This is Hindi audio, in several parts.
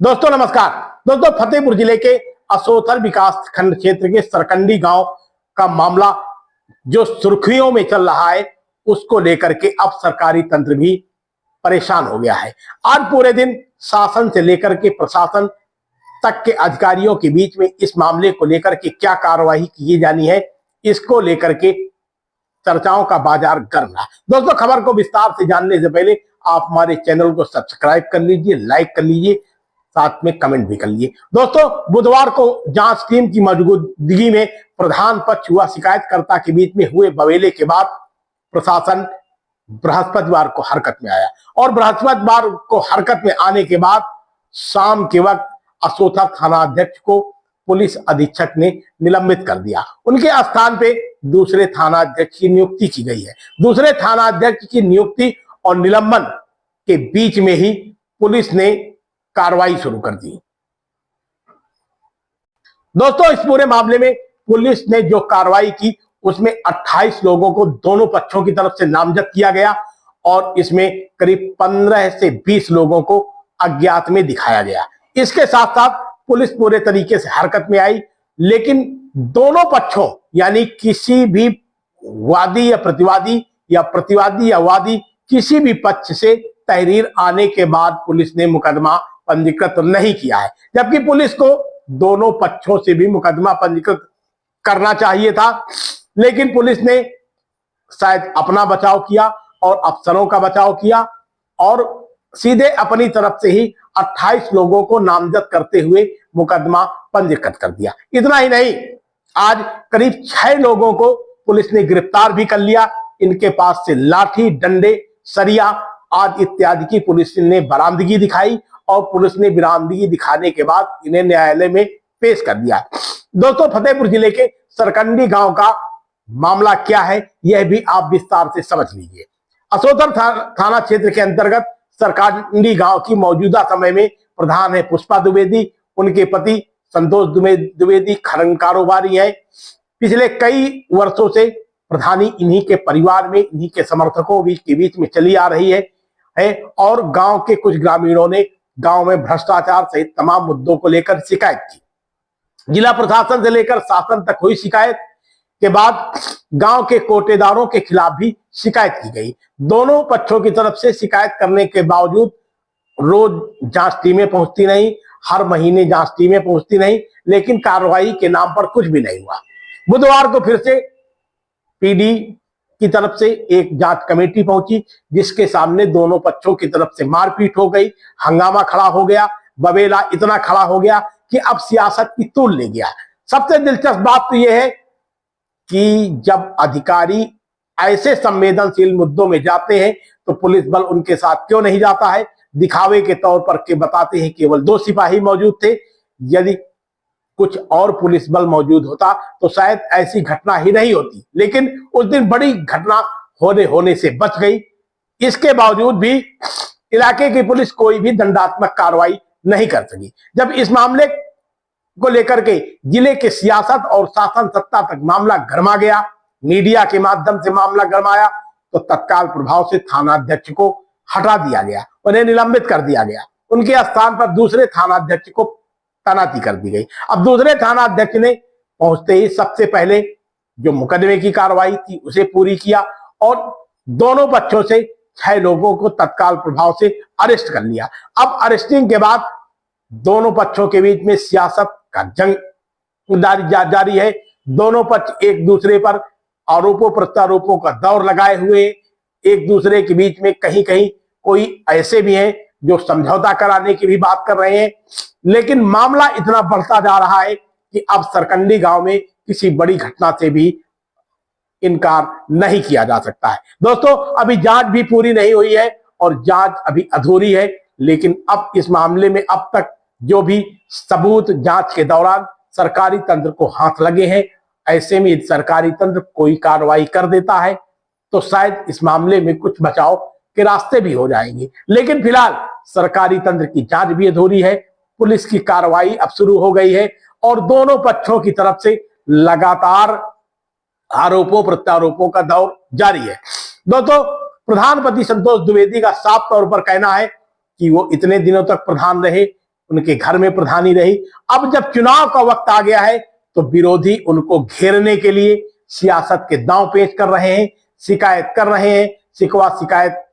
दोस्तों नमस्कार। दोस्तों फतेहपुर जिले के असोथल विकास खंड क्षेत्र के सरकंडी गांव का मामला जो सुर्खियों में चल रहा है, उसको लेकर के अब सरकारी तंत्र भी परेशान हो गया है। आज पूरे दिन शासन से लेकर के प्रशासन तक के अधिकारियों के बीच में इस मामले को लेकर के क्या कार्रवाई की जानी है, इसको लेकर के चर्चाओं का बाजार गर्म रहा। दोस्तों खबर को विस्तार से जानने से पहले आप हमारे चैनल को सब्सक्राइब कर लीजिए, लाइक कर लीजिए, साथ में कमेंट भी कर लीजिए। दोस्तों बुधवार को जांच टीम की मौजूदगी में प्रधान पक्ष हुआ शिकायतकर्ता के बीच में हुए बवेले के बाद प्रशासन बृहस्पतिवार को हरकत में आया और बृहस्पतिवार को हरकत में आने के बाद शाम के वक्त असोथा थाना अध्यक्ष को पुलिस अधीक्षक ने निलंबित कर दिया। उनके स्थान पे दूसरे थाना अध्यक्ष की नियुक्ति की गई है। दूसरे थाना अध्यक्ष की नियुक्ति और निलंबन के बीच में ही पुलिस ने कार्रवाई शुरू कर दी। दोस्तों इस पूरे मामले में पुलिस ने जो कार्रवाई की उसमें 28 लोगों को दोनों पक्षों की तरफ से नामजद किया गया और इसमें करीब 15 से 20 लोगों को अज्ञात में दिखाया गया। इसके साथ साथ पुलिस पूरे तरीके से हरकत में आई, लेकिन दोनों पक्षों यानी किसी भी वादी या प्रतिवादी या वादी किसी भी पक्ष से तहरीर आने के बाद पुलिस ने मुकदमा पंजीकृत नहीं किया है, जबकि पुलिस को दोनों पक्षों से भी मुकदमा पंजीकृत करना चाहिए था, लेकिन पुलिस ने शायद अपना बचाव किया और अफसरों का बचाव किया और सीधे अपनी तरफ से ही 28 लोगों को नामजद करते हुए मुकदमा पंजीकृत कर दिया। इतना ही नहीं, आज करीब 6 लोगों को पुलिस ने गिरफ्तार भी कर लिया। इनके पास से लाठी, डंडे, सरिया आदि इत्यादि की पुलिस ने बरामदगी दिखाई और पुलिस ने बरामदगी दिखाने के बाद इन्हें न्यायालय में पेश कर दिया। दोस्तों फतेहपुर जिले के सरकंडी गांव का मामला क्या है, यह भी आप विस्तार से समझ लीजिए। असोथल थाना क्षेत्र के अंतर्गत सरकंडी गांव की मौजूदा समय में प्रधान है पुष्पा द्विवेदी। उनके पति संतोष द्विवेदी खनन कारोबारी है। पिछले कई वर्षों से प्रधानी इन्हीं के परिवार में, इन्हीं के समर्थकों के बीच में चली आ रही है और गांव के कुछ ग्रामीणों ने गांव में भ्रष्टाचार सहित तमाम मुद्दों को लेकर शिकायत की। जिला प्रशासन से लेकर शासन तक हुई शिकायत के बाद गांव के कोटेदारों के खिलाफ भी शिकायत की गई। दोनों पक्षों की तरफ से शिकायत करने के बावजूद रोज जांच टीमें पहुंचती नहीं, हर महीने जांच टीमें पहुंचती नहीं, लेकिन कार्रवाई के नाम पर कुछ भी नहीं हुआ। बुधवार को फिर से पीडी की तरफ से एक जांच कमेटी पहुंची, जिसके सामने दोनों पक्षों की तरफ से मारपीट हो गई, हंगामा खड़ा हो गया, बवेला इतना खड़ा हो गया कि अब सियासत की तूल ले गया। सबसे दिलचस्प बात तो यह है कि जब अधिकारी ऐसे संवेदनशील मुद्दों में जाते हैं तो पुलिस बल उनके साथ क्यों नहीं जाता है। दिखावे के तौर पर के बताते हैं केवल 2 सिपाही मौजूद थे, यदि कुछ और पुलिस बल मौजूद होता तो शायद ऐसी घटना ही नहीं होती, लेकिन उस दिन बड़ी घटना होने से बच गई। इसके बावजूद भी इलाके की पुलिस कोई भी दंडात्मक कार्रवाई नहीं कर सकी। जब इस मामले को लेकर के जिले के सियासत और शासन सत्ता तक मामला गरमा गया, मीडिया के माध्यम से मामला गरमाया, तो तत्काल प्रभाव से थाना अध्यक्ष को हटा दिया गया, उन्हें निलंबित कर दिया गया। उनके स्थान पर दूसरे थाना अध्यक्ष को तैनाती कर दी गई। अब दूसरे थाना अध्यक्ष ने पहुंचते ही सबसे पहले जो मुकदमे की कार्रवाई थी उसे पूरी किया और दोनों पक्षों से 6 लोगों को तत्काल प्रभाव से अरेस्ट कर लिया। अब अरेस्टिंग के बाद दोनों पक्षों के बीच में सियासत का जंग जारी है। दोनों पक्ष एक दूसरे पर आरोपों प्रत्यारोपों का दौर लगाए हुए, एक दूसरे के बीच में कहीं कहीं कोई ऐसे भी हैं जो समझौता कराने की भी बात कर रहे हैं, लेकिन मामला इतना बढ़ता जा रहा है कि अब सरकंडी गांव में किसी बड़ी घटना से भी इनकार नहीं किया जा सकता है। दोस्तों अभी जांच भी पूरी नहीं हुई है और जांच अभी अधूरी है, लेकिन अब इस मामले में अब तक जो भी सबूत जांच के दौरान सरकारी तंत्र को हाथ लगे हैं, ऐसे में सरकारी तंत्र कोई कार्रवाई कर देता है तो शायद इस मामले में कुछ बचाव के रास्ते भी हो जाएंगे। लेकिन फिलहाल सरकारी तंत्र की जांच भी अधूरी है, पुलिस की कार्रवाई अब शुरू हो गई है और दोनों पक्षों की तरफ से लगातार आरोपों प्रत्यारोपों का दौर जारी है। दोस्तों प्रधानपति संतोष द्विवेदी का साफ तौर पर कहना है कि वो इतने दिनों तक प्रधान रहे, उनके घर में प्रधानी रही। अब जब चुनाव का वक्त आ गया है तो विरोधी उनको घेरने के लिए सियासत के दांव पेच कर रहे हैं, शिकायत कर रहे हैं। शिकवा शिकायत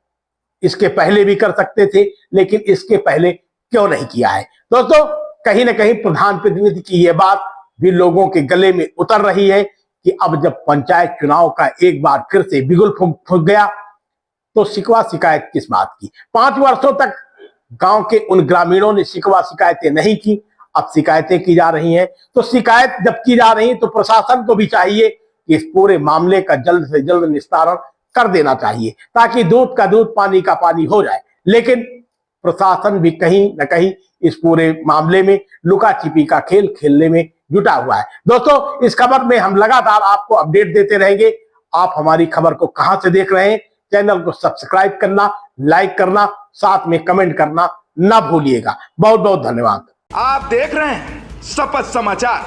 इसके पहले भी कर सकते थे, लेकिन इसके पहले क्यों नहीं किया है? दोस्तों, कहीं ना कहीं प्रधान प्रतिनिधि की यह बात भी लोगों के गले में उतर रही है कि अब जब पंचायत चुनाव का एक बार फिर से बिगुल फूंक गया तो शिकवा शिकायत किस बात की? 5 वर्षों तक गांव के उन ग्रामीणों ने शिकवा शिकायतें नहीं की, अब शिकायतें की जा रही हैं। तो शिकायत जब की जा रही तो प्रशासन को भी चाहिए कि इस पूरे मामले का जल्द से जल्द निस्तारण कर देना चाहिए, ताकि दूध का दूध पानी का पानी हो जाए। लेकिन प्रशासन भी कहीं न कहीं इस पूरे मामले में लुका छिपी का खेल खेलने में जुटा हुआ है। दोस्तों, इस खबर में हम लगातार आपको अपडेट देते रहेंगे। आप हमारी खबर को कहां से देख रहे हैं, चैनल को सब्सक्राइब करना, लाइक करना, साथ में कमेंट करना ना भूलिएगा। बहुत बहुत धन्यवाद। आप देख रहे हैं शपथ समाचार।